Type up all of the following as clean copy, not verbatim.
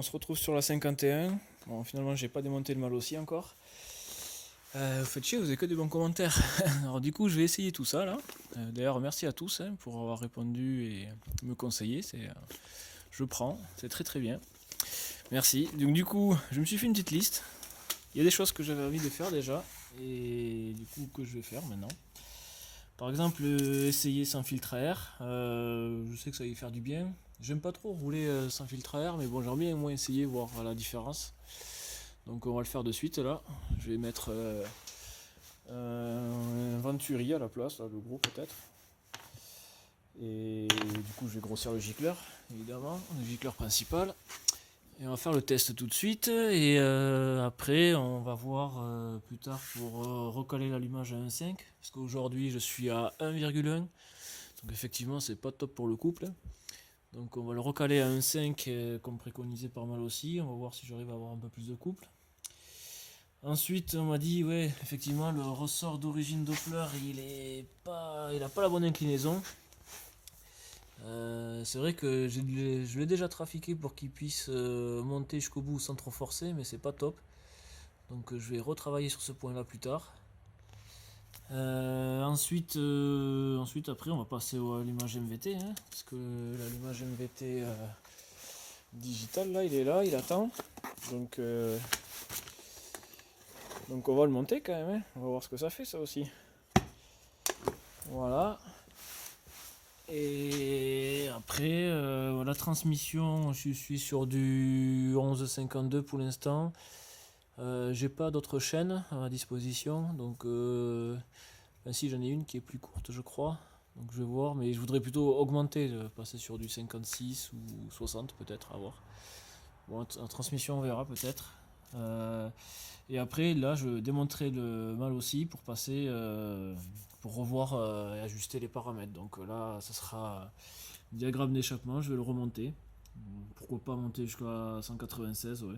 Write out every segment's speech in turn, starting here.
on se retrouve sur la 51. Bon, finalement, j'ai pas démonté le mal aussi encore. Vous faites chier, vous avez que des bons commentaires. Alors du coup, je vais essayer tout ça là. D'ailleurs, merci à tous pour avoir répondu et me conseiller. Je prends, c'est très très bien. Merci. Donc du coup, je me suis fait une petite liste. Il y a des choses que j'avais envie de faire déjà et du coup que je vais faire maintenant. Par exemple, essayer sans filtre à air. Je sais que ça va y faire du bien. J'aime pas trop rouler sans filtre à air, mais bon, j'aimerais bien au moins essayer, voir la différence. Donc on va le faire de suite là. Je vais mettre un Venturi à la place, là, le gros peut-être. Et du coup je vais grossir le gicleur, évidemment, le gicleur principal. Et on va faire le test tout de suite. Et après on va voir plus tard pour recaler l'allumage à 1.5. Parce qu'aujourd'hui je suis à 1,1. Donc effectivement c'est pas top pour le couple. Donc on va le recaler à 1.5 comme préconisé par mal aussi. On va voir si j'arrive à avoir un peu plus de couple. Ensuite, on m'a dit, ouais, effectivement, le ressort d'origine Doppler, il a pas la bonne inclinaison. C'est vrai que je l'ai déjà trafiqué pour qu'il puisse monter jusqu'au bout sans trop forcer, mais c'est pas top. Donc je vais retravailler sur ce point-là plus tard. Ensuite, après, on va passer à l'allumage MVT, hein, parce que l'allumage MVT digital, là, il attend. Donc on va le monter quand même, hein. On va voir ce que ça fait ça aussi. Voilà. Et après, la transmission, je suis sur du 11.52 pour l'instant. J'ai pas d'autres chaînes à ma disposition, donc si j'en ai une qui est plus courte je crois. Donc je vais voir, mais je voudrais plutôt augmenter, passer sur du 56 ou 60 peut-être, à voir. Bon, en transmission on verra peut-être. Et après là je démontrerai le mal aussi pour passer pour revoir et ajuster les paramètres. Donc là ça sera diagramme d'échappement, je vais le remonter. Pourquoi pas monter jusqu'à 196, ouais.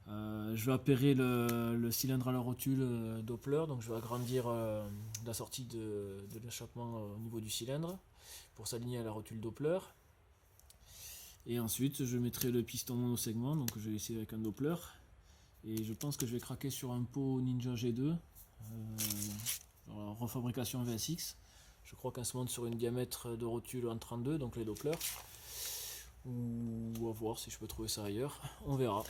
Je vais appairer le cylindre à la rotule Doppler, donc je vais agrandir la sortie de l'échappement au niveau du cylindre pour s'aligner à la rotule Doppler. Et ensuite je mettrai le piston monosegment, donc je vais essayer avec un Doppler. Et je pense que je vais craquer sur un pot Ninja G2, refabrication VSX. Je crois qu'elle se monte sur une diamètre de rotule en 32, donc les Doppler. Ou à voir si je peux trouver ça ailleurs, on verra.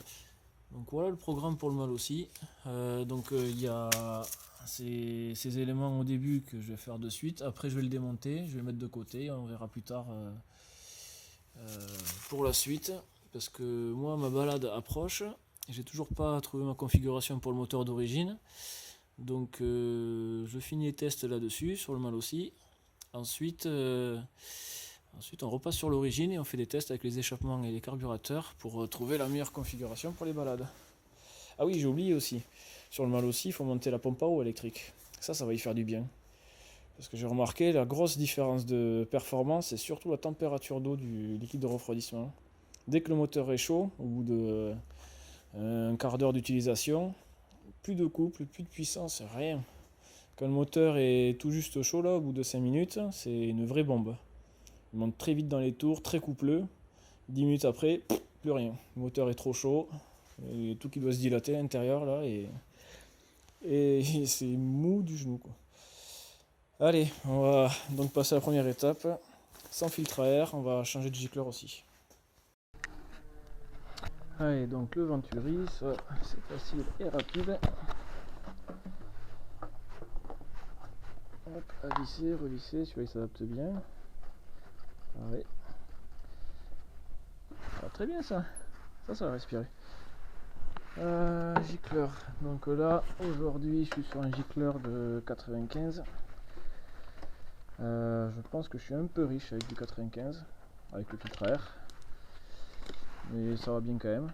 Donc voilà le programme pour le mal aussi. Il y a ces éléments au début que je vais faire de suite. Après je vais le démonter, je vais le mettre de côté, on verra plus tard pour la suite. Parce que moi ma balade approche. J'ai toujours pas trouvé ma configuration pour le moteur d'origine. Donc je finis les tests là-dessus, sur le mal aussi. Ensuite on repasse sur l'origine et on fait des tests avec les échappements et les carburateurs pour trouver la meilleure configuration pour les balades. Ah oui, j'ai oublié aussi. Sur le mal aussi, il faut monter la pompe à eau électrique. Ça va y faire du bien. Parce que j'ai remarqué la grosse différence de performance et surtout la température d'eau du liquide de refroidissement. Dès que le moteur est chaud, au bout de un quart d'heure d'utilisation, plus de couple, plus de puissance, rien. Quand le moteur est tout juste chaud là, au bout de 5 minutes, c'est une vraie bombe. Il monte très vite dans les tours, très coupleux. 10 minutes après, plus rien. Le moteur est trop chaud, et tout qui doit se dilater à l'intérieur là, et c'est mou du genou quoi. Allez, on va donc passer à la première étape. Sans filtre à air, on va changer de gicleur aussi. Allez, donc le Venturi, ça c'est facile et rapide. Hop, à visser, revisser, celui-là il s'adapte bien. Pareil. Ah, très bien ça. Ça va respirer. Gicleur. Donc là, aujourd'hui, je suis sur un gicleur de 95. Je pense que je suis un peu riche avec du 95, avec le filtre à air. Mais ça va bien quand même.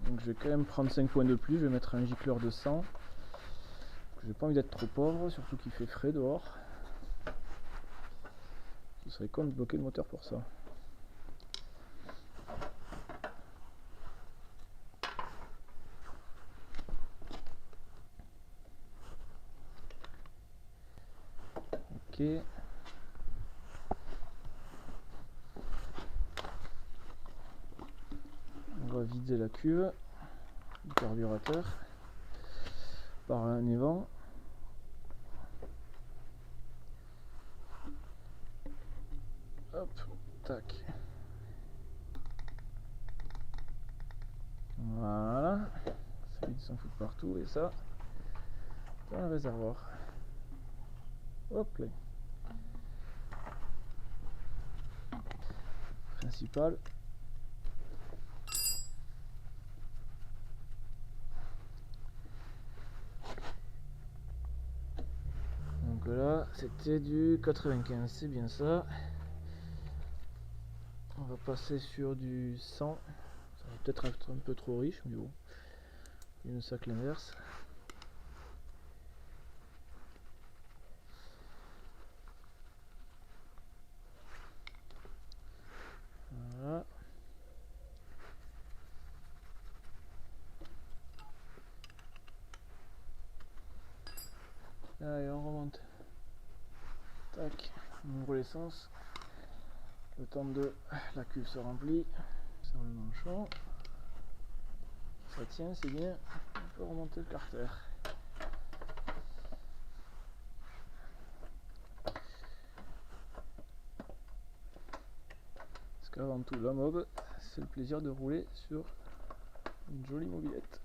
Donc je vais quand même prendre 5 points de plus, je vais mettre un gicleur de 100. J'ai pas envie d'être trop pauvre, surtout qu'il fait frais dehors. Ce serait con de bloquer le moteur pour ça. Ok. On va vider vider la cuve du carburateur par un évent. Hop, tac. Voilà, ça vide s'en fout partout et ça dans le réservoir. Hop là. Principal. Donc là, c'était du 95, c'est bien ça. On va passer sur du 100. Ça va peut-être être un peu trop riche, mais bon. Il y a un sac l'inverse. Voilà. Allez, on remonte. Tac, on ouvre l'essence. Le temps de la cuve se remplit. Sur le manchon. Ça tient, c'est bien. On peut remonter le carter. Parce qu'avant tout, la mob, c'est le plaisir de rouler sur une jolie mobilette.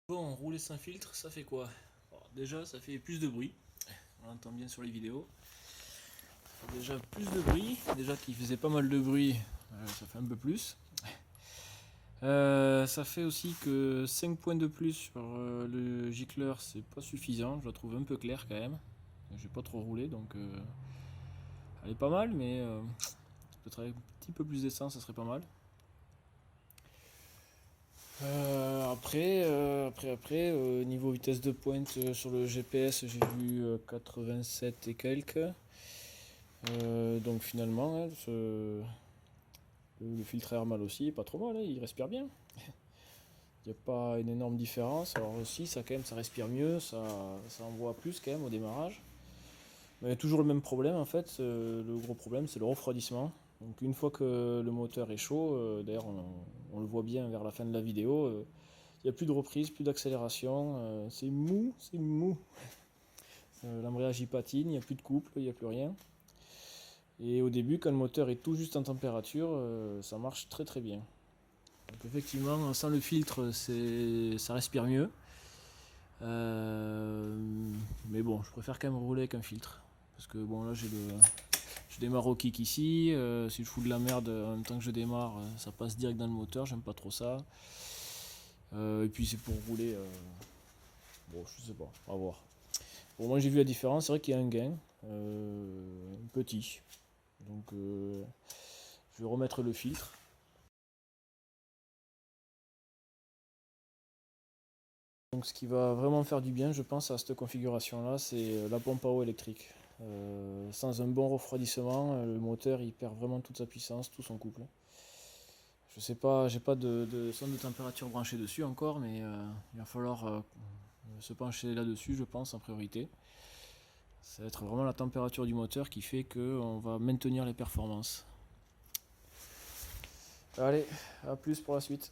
Bon, rouler sans filtre, ça fait quoi? Alors, déjà, ça fait plus de bruit. On l'entend bien sur les vidéos. Ça fait déjà plus de bruit. Déjà qu'il faisait pas mal de bruit, ça fait un peu plus. Ça fait aussi que 5 points de plus sur le gicleur, c'est pas suffisant. Je la trouve un peu claire quand même. J'ai pas trop roulé, donc elle est pas mal, mais peut-être avec un petit peu plus d'essence, ça serait pas mal. Après, niveau vitesse de pointe sur le GPS, j'ai vu 87 et quelques. Donc finalement, hein, le filtre à air mal aussi, pas trop mal, hein, il respire bien. Il n'y a pas une énorme différence. Alors aussi, ça quand même, ça respire mieux, ça envoie plus quand même au démarrage. Mais toujours le même problème en fait. Le gros problème, c'est le refroidissement. Donc une fois que le moteur est chaud, d'ailleurs on le voit bien vers la fin de la vidéo, il n'y a plus de reprise, plus d'accélération, c'est mou, c'est mou. L'embrayage y patine, il n'y a plus de couple, il n'y a plus rien. Et au début, quand le moteur est tout juste en température, ça marche très très bien. Donc effectivement, sans le filtre, ça respire mieux. Mais bon, je préfère quand même rouler avec un filtre. Parce que bon, là je démarre au kick ici. Si je fous de la merde en même temps que je démarre, ça passe direct dans le moteur, j'aime pas trop ça. Et puis c'est pour rouler. Bon, je sais pas, on va voir. Bon, moi j'ai vu la différence, c'est vrai qu'il y a un gain. Petit. Donc je vais remettre le filtre. Donc ce qui va vraiment faire du bien, je pense, à cette configuration là, c'est la pompe à eau électrique. Sans un bon refroidissement, le moteur il perd vraiment toute sa puissance, tout son couple. Je sais pas, j'ai pas de sonde de température branchée dessus encore, mais il va falloir se pencher là-dessus, je pense, en priorité. Ça va être vraiment la température du moteur qui fait qu'on va maintenir les performances. Allez, à plus pour la suite.